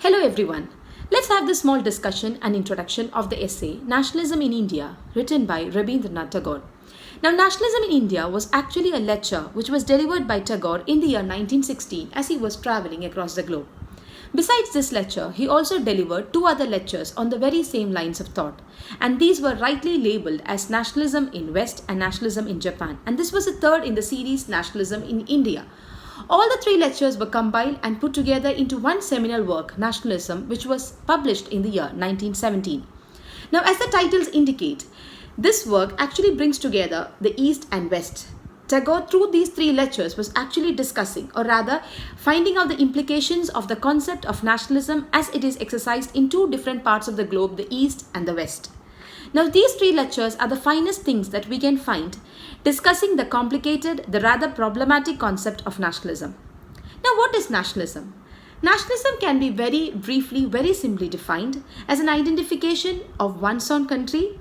Hello everyone. Let's have this small discussion and introduction of the essay Nationalism in India, written by Rabindranath Tagore. Now, Nationalism in India was actually a lecture which was delivered by Tagore in the year 1916 as he was traveling across the globe. Besides this lecture, he also delivered two other lectures on the very same lines of thought, and these were rightly labeled as Nationalism in West and Nationalism in Japan, and this was the third in the series Nationalism in India. All the three lectures were compiled and put together into one seminal work, Nationalism, which was published in the year 1917. Now, as the titles indicate, this work actually brings together the East and West. Tagore, through these three lectures, was actually discussing, or rather, finding out the implications of the concept of nationalism as it is exercised in two different parts of the globe, the East and the West. Now, these three lectures are the finest things that we can find discussing the complicated, the rather problematic concept of nationalism. Now, what is nationalism? Nationalism can be very briefly, very simply defined as an identification of one's own country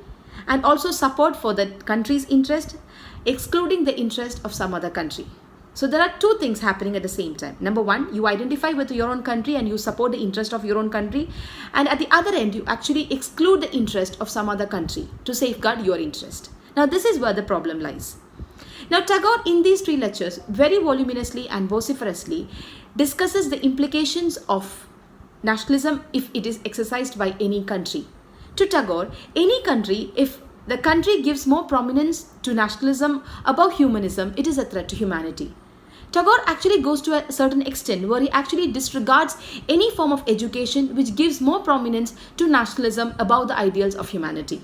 and also support for the country's interest, excluding the interest of some other country. So there are two things happening at the same time. Number one, you identify with your own country and you support the interest of your own country. And at the other end, you actually exclude the interest of some other country to safeguard your interest. Now, this is where the problem lies. Now, Tagore in these three lectures very voluminously and vociferously discusses the implications of nationalism if it is exercised by any country. To Tagore, any country, if the country gives more prominence to nationalism above humanism, it is a threat to humanity. Tagore actually goes to a certain extent where he actually disregards any form of education which gives more prominence to nationalism above the ideals of humanity.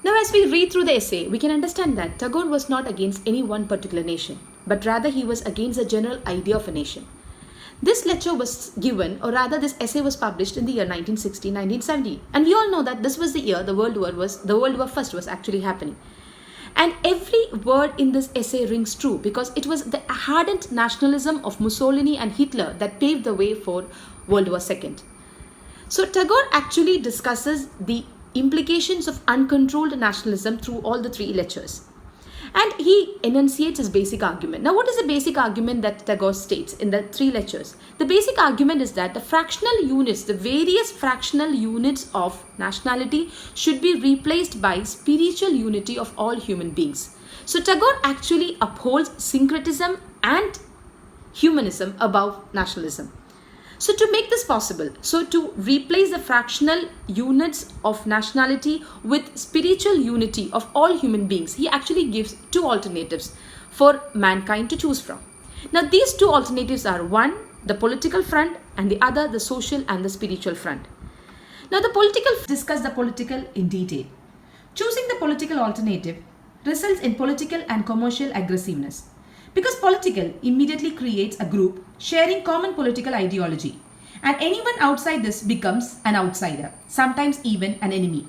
Now, as we read through the essay, we can understand that Tagore was not against any one particular nation, but rather he was against the general idea of a nation. This lecture was given, or rather this essay was published in the year 1916-1917. And we all know that this was the year the World War I was actually happening. And every word in this essay rings true because it was the ardent nationalism of Mussolini and Hitler that paved the way for World War II. So Tagore actually discusses the implications of uncontrolled nationalism through all the three lectures. And he enunciates his basic argument. Now, what is the basic argument that Tagore states in the three lectures? The basic argument is that the fractional units, the various fractional units of nationality should be replaced by spiritual unity of all human beings. So, Tagore actually upholds syncretism and humanism above nationalism. So to make this possible, so to replace the fractional units of nationality with spiritual unity of all human beings, he actually gives two alternatives for mankind to choose from. Now these two alternatives are one, the political front, and the other, the social and the spiritual front. Now discuss the political in detail. Choosing the political alternative results in political and commercial aggressiveness. Because political immediately creates a group sharing common political ideology, and anyone outside this becomes an outsider, sometimes even an enemy.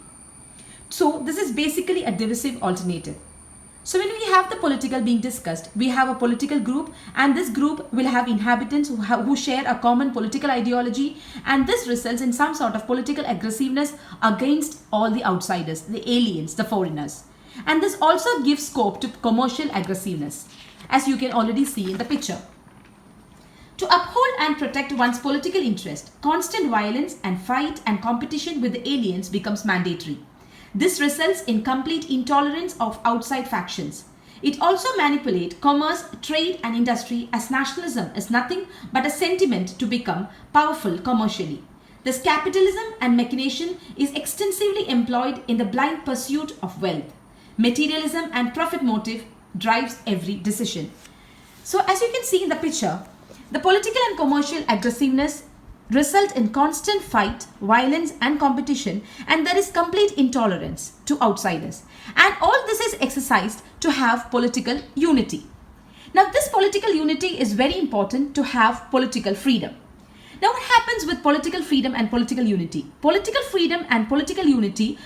So this is basically a divisive alternative. So when we have the political being discussed, we have a political group, and this group will have inhabitants who share a common political ideology, and this results in some sort of political aggressiveness against all the outsiders, the aliens, the foreigners. And this also gives scope to commercial aggressiveness, as you can already see in the picture. To uphold and protect one's political interest, constant violence and fight and competition with the aliens becomes mandatory. This results in complete intolerance of outside factions. It also manipulates commerce, trade and industry, as nationalism is nothing but a sentiment to become powerful commercially. Thus, capitalism and machination is extensively employed in the blind pursuit of wealth. Materialism and profit motive drives every decision. So as you can see in the picture, the political and commercial aggressiveness result in constant fight, violence and competition, and there is complete intolerance to outsiders. And all this is exercised to have political unity. Now this political unity is very important to have political freedom. Now what happens with political freedom and political unity? Political freedom and political unity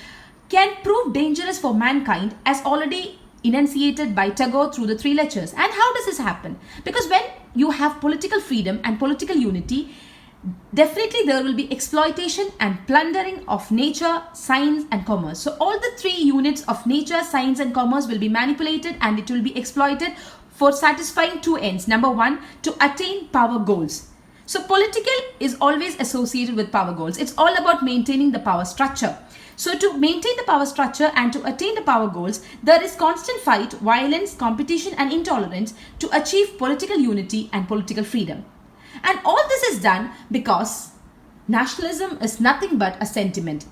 can prove dangerous for mankind, as already enunciated by Tagore through the three lectures. And how does this happen? Because when you have political freedom and political unity, definitely there will be exploitation and plundering of nature, science and commerce. So all the three units of nature, science and commerce will be manipulated, and it will be exploited for satisfying two ends. Number one, to attain power goals. So political is always associated with power goals. It's all about maintaining the power structure. So to maintain the power structure and to attain the power goals, there is constant fight, violence, competition and intolerance to achieve political unity and political freedom. And all this is done because nationalism is nothing but a sentiment.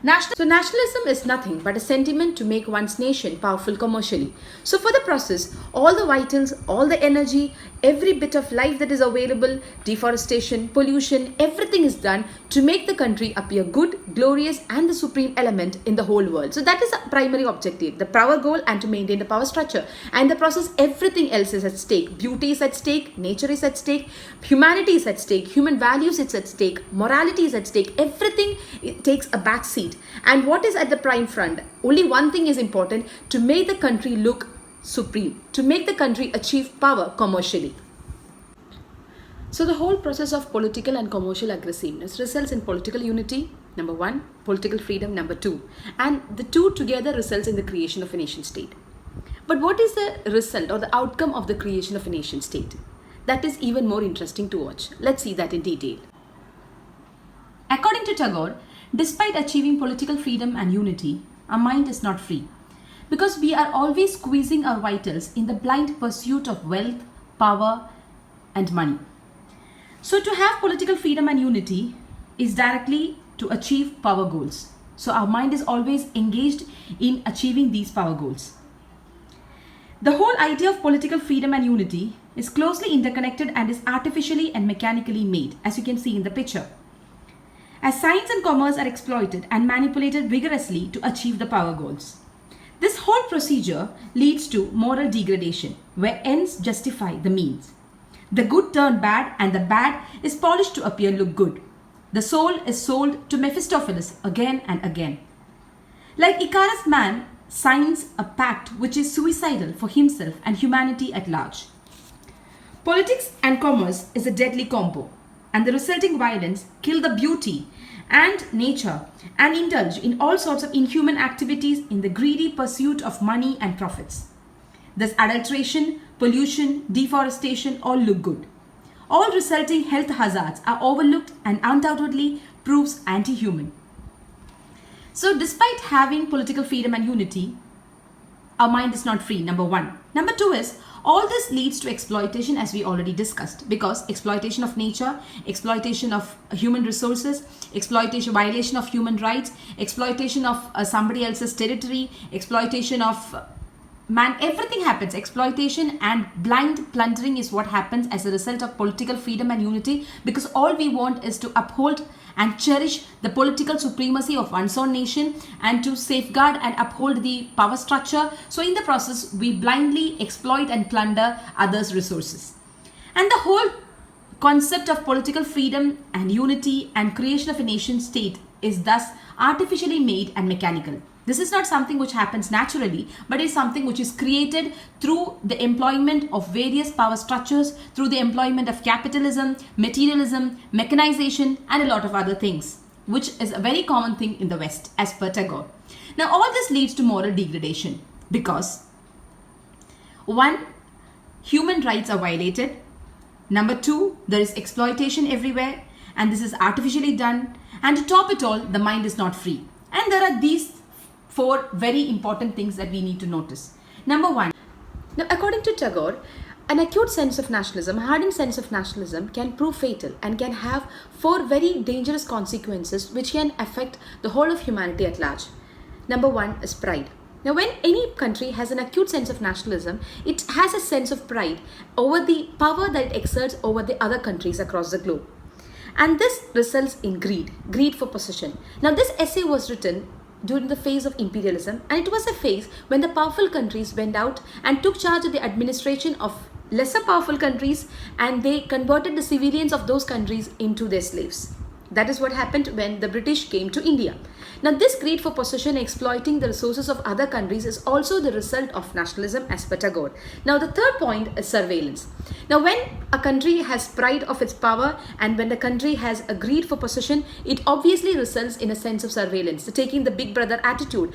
Nationalism is nothing but a sentiment to make one's nation powerful commercially. So for the process, all the vitals, all the energy, every bit of life that is available, deforestation, pollution, everything is done to make the country appear good, glorious and the supreme element in the whole world. So that is a primary objective, the power goal and to maintain the power structure. And the process, everything else is at stake. Beauty is at stake, nature is at stake, humanity is at stake, human values is at stake, morality is at stake, everything takes a back seat. And what is at the prime front? Only one thing is important: to make the country look supreme, to make the country achieve power commercially. So the whole process of political and commercial aggressiveness results in political unity, number one, political freedom, number two, and the two together results in the creation of a nation state. But what is the result or the outcome of the creation of a nation state? That is even more interesting to watch. Let's see that in detail. According to Tagore, despite achieving political freedom and unity, our mind is not free because we are always squeezing our vitals in the blind pursuit of wealth, power, and money. So to have political freedom and unity is directly to achieve power goals. So our mind is always engaged in achieving these power goals. The whole idea of political freedom and unity is closely interconnected and is artificially and mechanically made, as you can see in the picture, as science and commerce are exploited and manipulated vigorously to achieve the power goals. This whole procedure leads to moral degradation, where ends justify the means. The good turn bad and the bad is polished to appear look good. The soul is sold to Mephistopheles again and again. Like Icarus, man signs a pact which is suicidal for himself and humanity at large. Politics and commerce is a deadly combo, and the resulting violence kill the beauty and nature and indulge in all sorts of inhuman activities in the greedy pursuit of money and profits. Thus adulteration, pollution, deforestation all look good. All resulting health hazards are overlooked and undoubtedly proves anti-human. So despite having political freedom and unity, our mind is not free, number one. Number two is, all this leads to exploitation, as we already discussed, because exploitation of nature, exploitation of human resources, exploitation, violation of human rights, exploitation of somebody else's territory, exploitation of man, everything happens. Exploitation and blind plundering is what happens as a result of political freedom and unity, because all we want is to uphold and cherish the political supremacy of one's own nation and to safeguard and uphold the power structure. So in the process, we blindly exploit and plunder others' resources. And the whole concept of political freedom and unity and creation of a nation state is thus artificially made and mechanical. This is not something which happens naturally, but is something which is created through the employment of various power structures, through the employment of capitalism, materialism, mechanization, and a lot of other things, which is a very common thing in the West, as per Tagore. Now, all this leads to moral degradation because, one, human rights are violated. Number two, there is exploitation everywhere, and this is artificially done. And to top it all, the mind is not free. And there are these four very important things that we need to notice. Number one, now according to Tagore, an acute sense of nationalism, a hardened sense of nationalism can prove fatal and can have four very dangerous consequences which can affect the whole of humanity at large. Number one is pride. Now when any country has an acute sense of nationalism, it has a sense of pride over the power that it exerts over the other countries across the globe. And this results in greed for possession. Now this essay was written during the phase of imperialism, and it was a phase when the powerful countries went out and took charge of the administration of lesser powerful countries, and they converted the civilians of those countries into their slaves. That is what happened when the British came to India. Now this greed for possession, exploiting the resources of other countries, is also the result of nationalism as per Tagore. Now the third point is surveillance. Now when a country has pride of its power and when the country has a greed for possession, it obviously results in a sense of surveillance, taking the big brother attitude.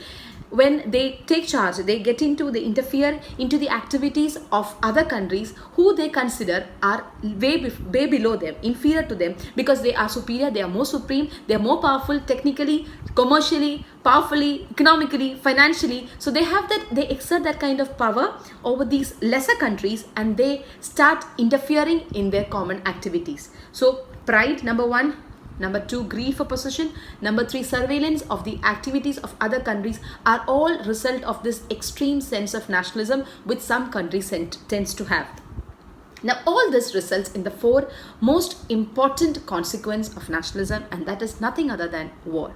when they take charge, they interfere into the activities of other countries who they consider are way below them, inferior to them, because they are superior, they are more supreme, they are more powerful technically, commercially, powerfully, economically, financially. So they exert that kind of power over these lesser countries, and they start interfering in their common activities. So pride, number one. Number two, greed for possession. Number three, surveillance of the activities of other countries are all result of this extreme sense of nationalism which some countries tends to have. Now all this results in the four most important consequence of nationalism, and that is nothing other than war.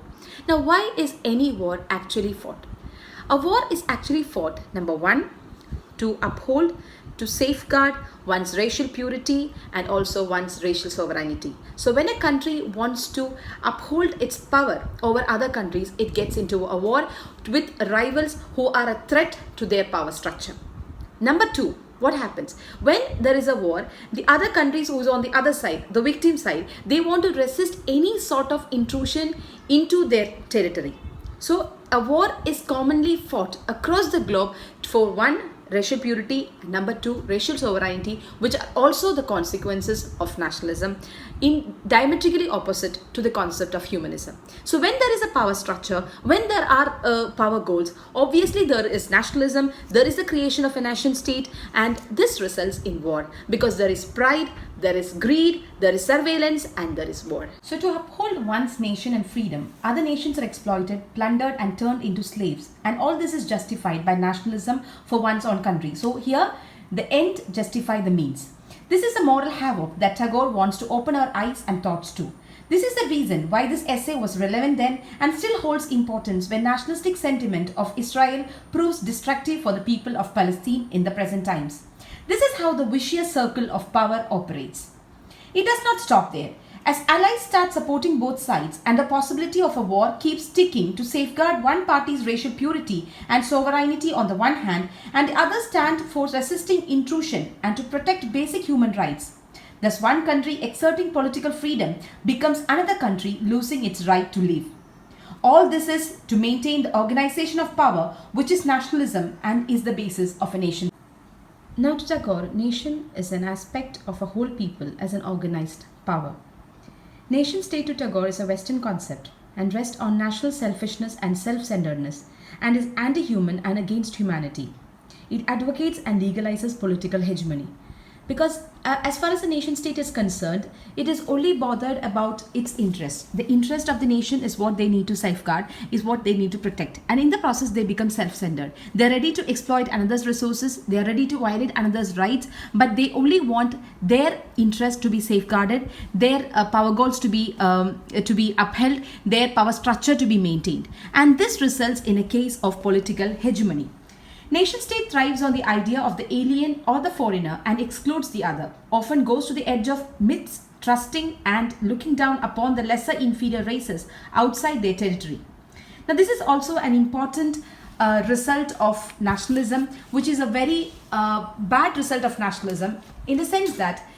Now why is any war actually fought? A war is actually fought, number one, to uphold, to safeguard one's racial purity and also one's racial sovereignty. So when a country wants to uphold its power over other countries, it gets into a war with rivals who are a threat to their power structure. Number two, what happens? When there is a war, the other countries who is on the other side, the victim side, they want to resist any sort of intrusion into their territory. So a war is commonly fought across the globe for one, racial purity, number two, racial sovereignty, which are also the consequences of nationalism, in diametrically opposite to the concept of humanism. So when there is a power structure, when there are power goals, obviously there is nationalism, there is the creation of a nation state, and this results in war because there is pride, there is greed, there is surveillance, and there is war. So to uphold one's nation and freedom, other nations are exploited, plundered, and turned into slaves. And all this is justified by nationalism for one's own country. So here, the end justify the means. This is a moral havoc that Tagore wants to open our eyes and thoughts to. This is the reason why this essay was relevant then and still holds importance when nationalistic sentiment of Israel proves destructive for the people of Palestine in the present times. This is how the vicious circle of power operates. It does not stop there. As allies start supporting both sides and the possibility of a war keeps ticking to safeguard one party's racial purity and sovereignty on the one hand, and the other stand for resisting intrusion and to protect basic human rights. Thus, one country exerting political freedom becomes another country losing its right to live. All this is to maintain the organization of power, which is nationalism and is the basis of a nation. Now to Tagore, nation is an aspect of a whole people as an organized power. Nation state to Tagore is a Western concept and rests on national selfishness and self-centeredness and is anti-human and against humanity. It advocates and legalizes political hegemony. Because as far as the nation state is concerned, it is only bothered about its interest. The interest of the nation is what they need to safeguard, is what they need to protect. And in the process, they become self-centered. They're ready to exploit another's resources. They're ready to violate another's rights, but they only want their interest to be safeguarded, their power goals to be upheld, their power structure to be maintained. And this results in a case of political hegemony. Nation state thrives on the idea of the alien or the foreigner and excludes the other, often goes to the edge of mistrusting and looking down upon the lesser inferior races outside their territory. Now this is also an important result of nationalism, which is a very bad result of nationalism in the sense that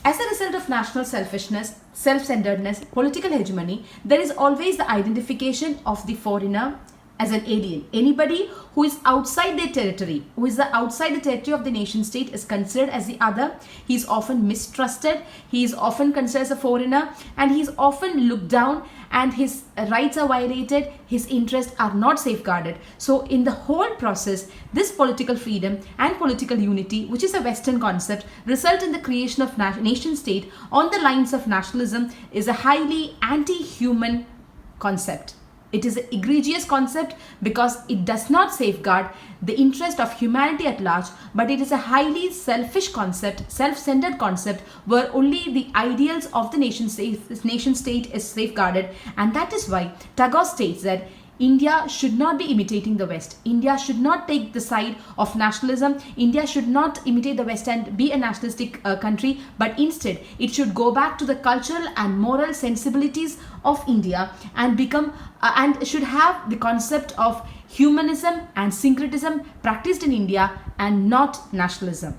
as a result of national selfishness, self-centeredness, political hegemony, there is always the identification of the foreigner as an alien. Anybody who is outside their territory, who is outside the territory of the nation state is considered as the other. He is often mistrusted, he is often considered as a foreigner, and he is often looked down, and his rights are violated, his interests are not safeguarded. So in the whole process, this political freedom and political unity, which is a Western concept, result in the creation of nation state on the lines of nationalism, is a highly anti-human concept. It is an egregious concept because it does not safeguard the interest of humanity at large, but it is a highly selfish concept, self-centered concept, where only the ideals of the nation state is safeguarded. And that is why Tagore states that India should not be imitating the West. India should not take the side of nationalism. India should not imitate the West and be a nationalistic country, but instead it should go back to the cultural and moral sensibilities of India and become and should have the concept of humanism and syncretism practiced in India and not nationalism.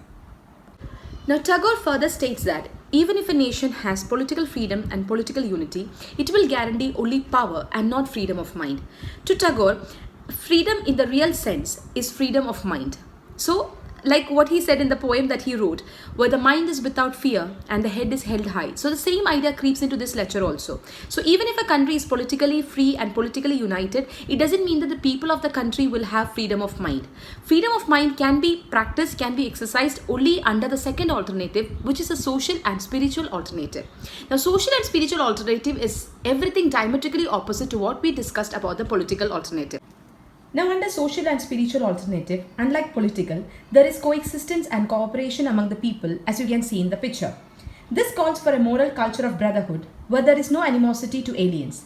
Now Tagore further states that even if a nation has political freedom and political unity, it will guarantee only power and not freedom of mind. To Tagore, freedom in the real sense is freedom of mind. So, like what he said in the poem that he wrote, where the mind is without fear and the head is held high. So the same idea creeps into this lecture also. So even if a country is politically free and politically united, it doesn't mean that the people of the country will have freedom of mind. Freedom of mind can be practiced, can be exercised only under the second alternative, which is a social and spiritual alternative. Now, social and spiritual alternative is everything diametrically opposite to what we discussed about the political alternative. Now, under social and spiritual alternative, unlike political, there is coexistence and cooperation among the people, as you can see in the picture. This calls for a moral culture of brotherhood, where there is no animosity to aliens.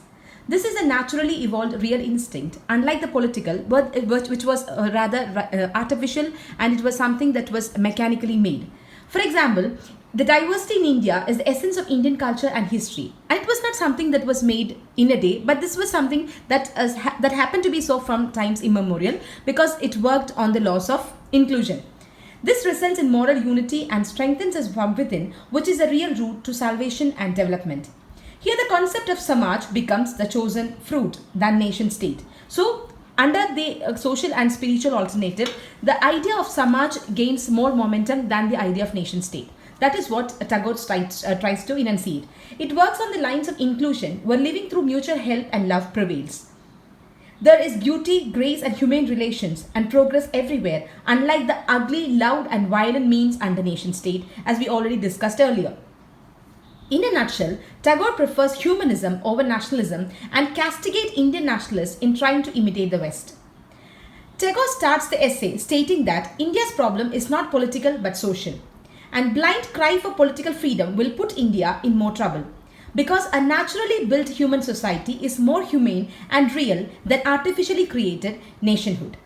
This is a naturally evolved real instinct, unlike the political, which was rather artificial, and it was something that was mechanically made. For example, the diversity in India is the essence of Indian culture and history. And it was not something that was made in a day, but this was something that happened to be so from times immemorial, because it worked on the laws of inclusion. This results in moral unity and strengthens us from within, which is a real route to salvation and development. Here the concept of Samaj becomes the chosen fruit than nation state. So under the social and spiritual alternative, the idea of Samaj gains more momentum than the idea of nation state. That is what Tagore tries to enunciate. It works on the lines of inclusion, where living through mutual help and love prevails. There is beauty, grace and humane relations and progress everywhere, unlike the ugly, loud and violent means under nation state, as we already discussed earlier. In a nutshell, Tagore prefers humanism over nationalism and castigates Indian nationalists in trying to imitate the West. Tagore starts the essay stating that India's problem is not political but social, and blind cry for political freedom will put India in more trouble, because a naturally built human society is more humane and real than artificially created nationhood.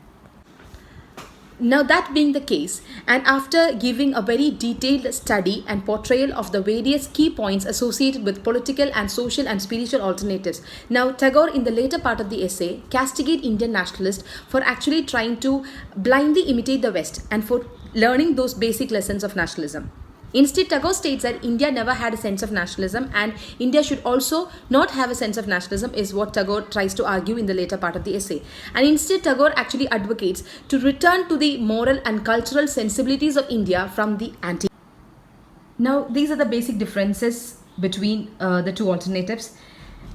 Now, that being the case, and after giving a very detailed study and portrayal of the various key points associated with political and social and spiritual alternatives, now Tagore in the later part of the essay castigate Indian nationalists for actually trying to blindly imitate the West and for learning those basic lessons of nationalism. Instead, Tagore states that India never had a sense of nationalism, and India should also not have a sense of nationalism, is what Tagore tries to argue in the later part of the essay. And instead, Tagore actually advocates to return to the moral and cultural sensibilities of India from the antique. Now, these are the basic differences between the two alternatives.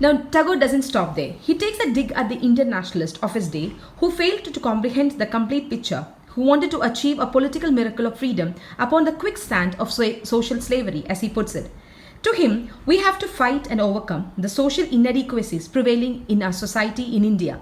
Now, Tagore doesn't stop there. He takes a dig at the Indian nationalist of his day who failed to comprehend the complete picture, who wanted to achieve a political miracle of freedom upon the quicksand of social slavery, as he puts it. To him, we have to fight and overcome the social inadequacies prevailing in our society in India.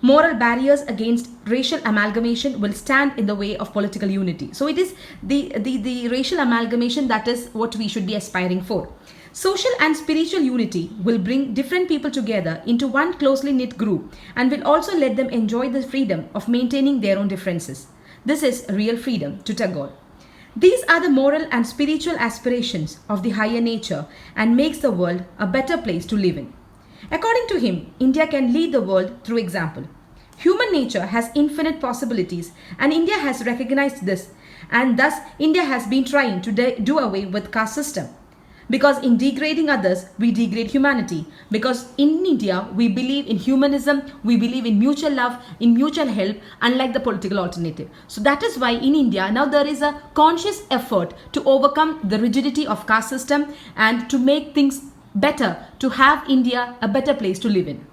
Moral barriers against racial amalgamation will stand in the way of political unity. So it is the racial amalgamation that is what we should be aspiring for. Social and spiritual unity will bring different people together into one closely knit group and will also let them enjoy the freedom of maintaining their own differences. This is real freedom to Tagore. These are the moral and spiritual aspirations of the higher nature and makes the world a better place to live in. According to him, India can lead the world through example. Human nature has infinite possibilities, and India has recognized this, and thus India has been trying to do away with caste system. Because in degrading others, we degrade humanity. Because in India, we believe in humanism, we believe in mutual love, in mutual help, unlike the political alternative. So that is why in India, now there is a conscious effort to overcome the rigidity of caste system and to make things better, to have India a better place to live in.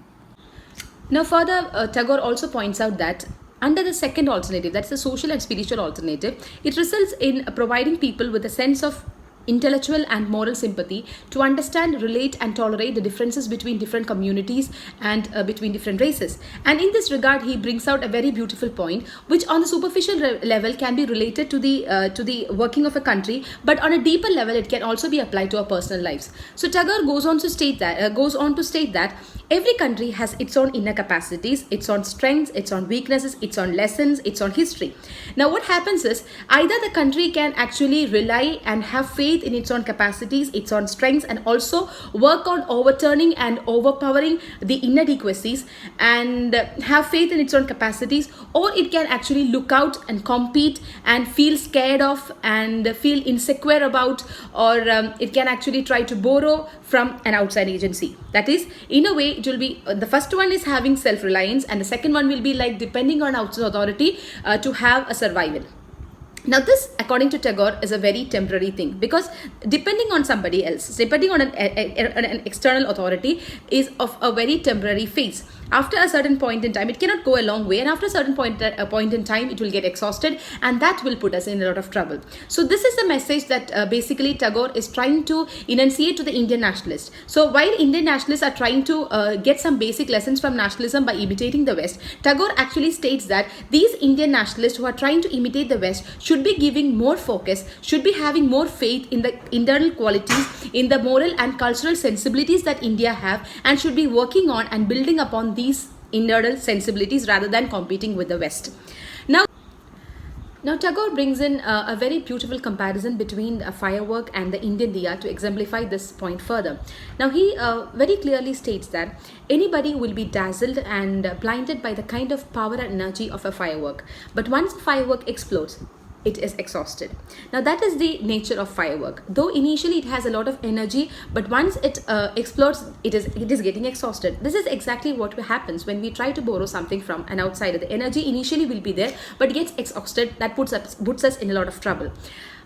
Now further, Tagore also points out that under the second alternative, that's the social and spiritual alternative, it results in providing people with a sense of intellectual and moral sympathy to understand, relate and tolerate the differences between different communities and between different races. And in this regard, he brings out a very beautiful point, which on the superficial level can be related to the working of a country, but on a deeper level it can also be applied to our personal lives. So Tagore goes on to state that every country has its own inner capacities, its own strengths, its own weaknesses, its own lessons, its own history. Now what happens is, either the country can actually rely and have faith in its own capacities, its own strengths, and also work on overturning and overpowering the inadequacies and have faith in its own capacities, or it can actually look out and compete and feel scared of and feel insecure about, or it can actually try to borrow from an outside agency. That is, in a way, the first one is having self-reliance, and the second one will be like depending on outside authority to have a survival. Now this, according to Tagore, is a very temporary thing, because depending on somebody else, depending on an external authority, is of a very temporary phase. After a certain point in time, it cannot go a long way, and after a certain point in time, it will get exhausted, and that will put us in a lot of trouble. So this is the message that basically Tagore is trying to enunciate to the Indian nationalists. So while Indian nationalists are trying to get some basic lessons from nationalism by imitating the West, Tagore actually states that these Indian nationalists who are trying to imitate the West should be giving more focus, should be having more faith in the internal qualities, in the moral and cultural sensibilities that India have, and should be working on and building upon these internal sensibilities rather than competing with the West. Now Tagore brings in a very beautiful comparison between a firework and the Indian diya to exemplify this point further. Now he very clearly states that anybody will be dazzled and blinded by the kind of power and energy of a firework, but once a firework explodes, it is exhausted. Now that is the nature of firework. Though initially it has a lot of energy, but once it explodes, it is getting exhausted. This is exactly what happens when we try to borrow something from an outsider. The energy initially will be there, but gets exhausted. That puts us in a lot of trouble.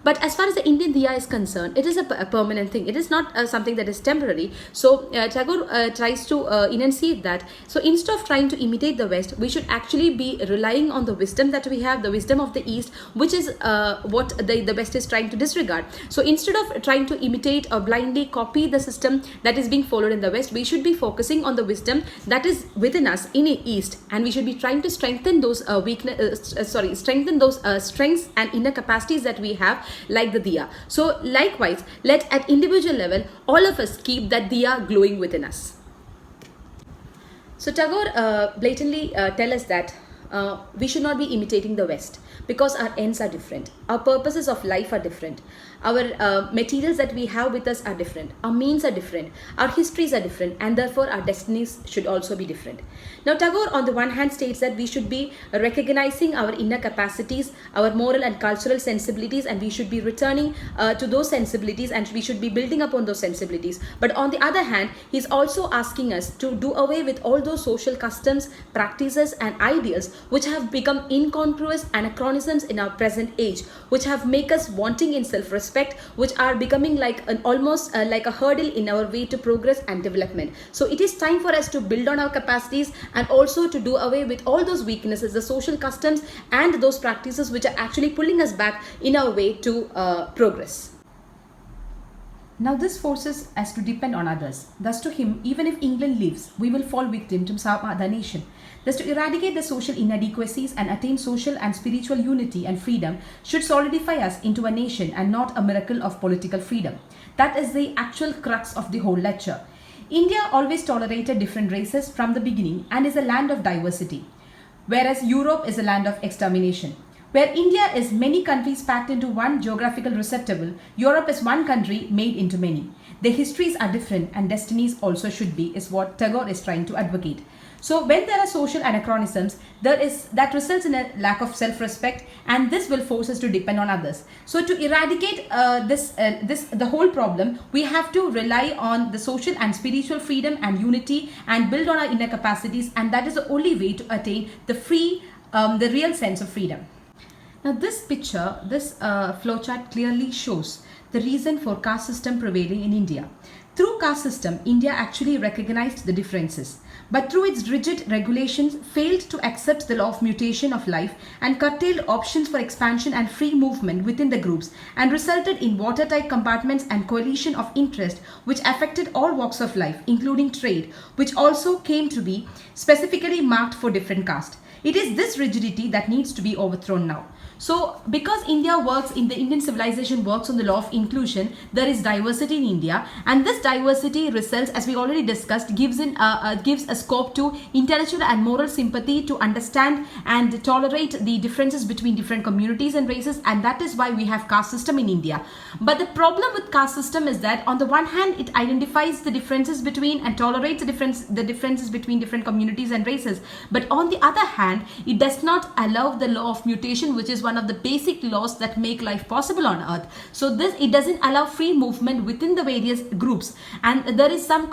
But as far as the Indian diya is concerned, it is a permanent thing. It is not something that is temporary. So Tagore tries to enunciate that. So instead of trying to imitate the West, we should actually be relying on the wisdom that we have, the wisdom of the East, which is what the West is trying to disregard. So instead of trying to imitate or blindly copy the system that is being followed in the West, we should be focusing on the wisdom that is within us in the East, and we should be trying to strengthen those strengths and inner capacities that we have, like the diya. So likewise, let at individual level all of us keep that diya glowing within us. So Tagore blatantly tell us that we should not be imitating the West, because our ends are different, our purposes of life are different, our materials that we have with us are different, our means are different, our histories are different, and therefore our destinies should also be different. Now Tagore on the one hand states that we should be recognizing our inner capacities, our moral and cultural sensibilities, and we should be returning to those sensibilities, and we should be building upon those sensibilities. But on the other hand, he's also asking us to do away with all those social customs, practices and ideals which have become incongruous anachronisms in our present age, which have make us wanting in self-respect, which are becoming like almost like a hurdle in our way to progress and development. So it is time for us to build on our capacities, and also to do away with all those weaknesses, the social customs and those practices which are actually pulling us back in our way to progress. Now this forces us to depend on others. Thus to him, even if England leaves, we will fall victim to some other nation. Thus to eradicate the social inadequacies and attain social and spiritual unity and freedom should solidify us into a nation and not a miracle of political freedom. That is the actual crux of the whole lecture. India always tolerated different races from the beginning and is a land of diversity, whereas Europe is a land of extermination. Where India is many countries packed into one geographical receptacle, Europe is one country made into many. Their histories are different and destinies also should be, is what Tagore is trying to advocate. So when there are social anachronisms, that results in a lack of self-respect, and this will force us to depend on others. So to eradicate the whole problem, we have to rely on the social and spiritual freedom and unity, and build on our inner capacities, and that is the only way to attain the real sense of freedom. Now this picture, this flowchart clearly shows the reason for caste system prevailing in India. Through caste system, India actually recognized the differences, but through its rigid regulations failed to accept the law of mutation of life and curtailed options for expansion and free movement within the groups, and resulted in watertight compartments and coalition of interest which affected all walks of life, including trade, which also came to be specifically marked for different castes. It is this rigidity that needs to be overthrown now. So because Indian civilization works on the law of inclusion, there is diversity in India, and this diversity results, as we already discussed, gives a scope to intellectual and moral sympathy to understand and tolerate the differences between different communities and races, and that is why we have caste system in India. But the problem with caste system is that on the one hand, it identifies the differences between and tolerates the differences between different communities and races, but on the other hand, hand, it does not allow the law of mutation, which is one of the basic laws that make life possible on earth. So this, it doesn't allow free movement within the various groups, and there is some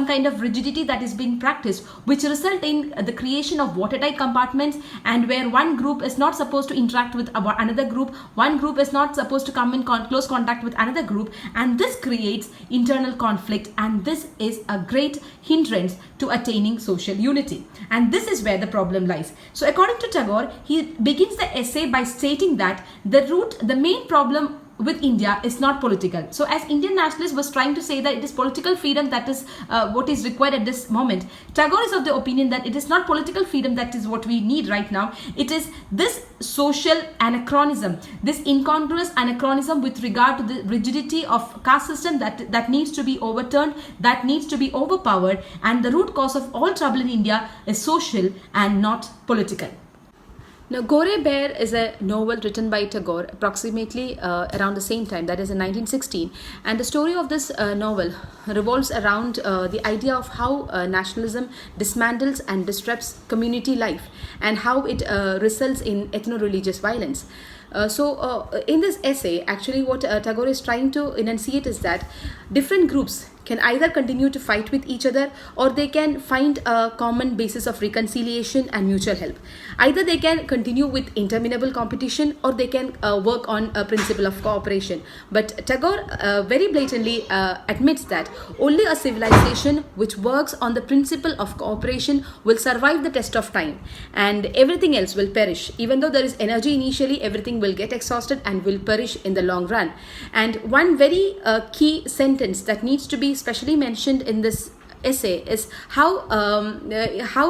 kind of rigidity that is being practiced, which result in the creation of watertight compartments, and where one group is not supposed to interact with another group, one group is not supposed to come in close contact with another group, and this creates internal conflict, and this is a great hindrance to attaining social unity. And this is where the problem lies. So according to Tagore, he begins the essay by stating that the main problem with India is not political. So as Indian nationalist was trying to say that it is political freedom that is what is required at this moment, Tagore is of the opinion that it is not political freedom that is what we need right now. It is this social anachronism, this incongruous anachronism with regard to the rigidity of caste system that needs to be overturned, that needs to be overpowered, and the root cause of all trouble in India is social and not political. Now, Gore Bear is a novel written by Tagore approximately around the same time, that is in 1916. And the story of this novel revolves around the idea of how nationalism dismantles and disrupts community life, and how it results in ethno-religious violence. In this essay, actually what Tagore is trying to enunciate is that different groups can either continue to fight with each other, or they can find a common basis of reconciliation and mutual help. Either they can continue with interminable competition, or they can work on a principle of cooperation. But Tagore very blatantly admits that only a civilization which works on the principle of cooperation will survive the test of time, and everything else will perish. Even though there is energy initially, everything will get exhausted and will perish in the long run. And one very key sentence that needs to be specially mentioned in this essay is how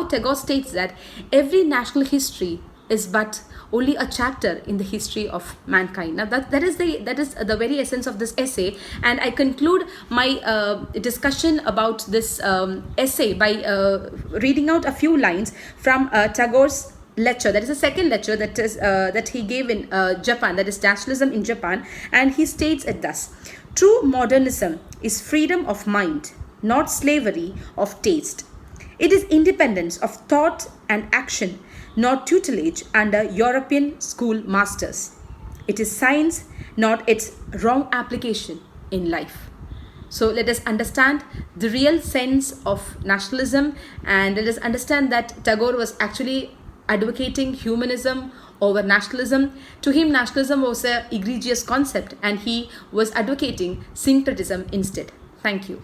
Tagore states that every national history is but only a chapter in the history of mankind. Now that is the very essence of this essay, and I conclude my discussion about this essay by reading out a few lines from Tagore's lecture. That is the second lecture that he gave in Japan, that is nationalism in Japan, and he states it thus: true modernism is freedom of mind, not slavery of taste. It is independence of thought and action, not tutelage under European school masters. It is science, not its wrong application in life. So let us understand the real sense of nationalism, and let us understand that Tagore was actually advocating humanism over nationalism. To him, nationalism was an egregious concept, and he was advocating syncretism instead. Thank you.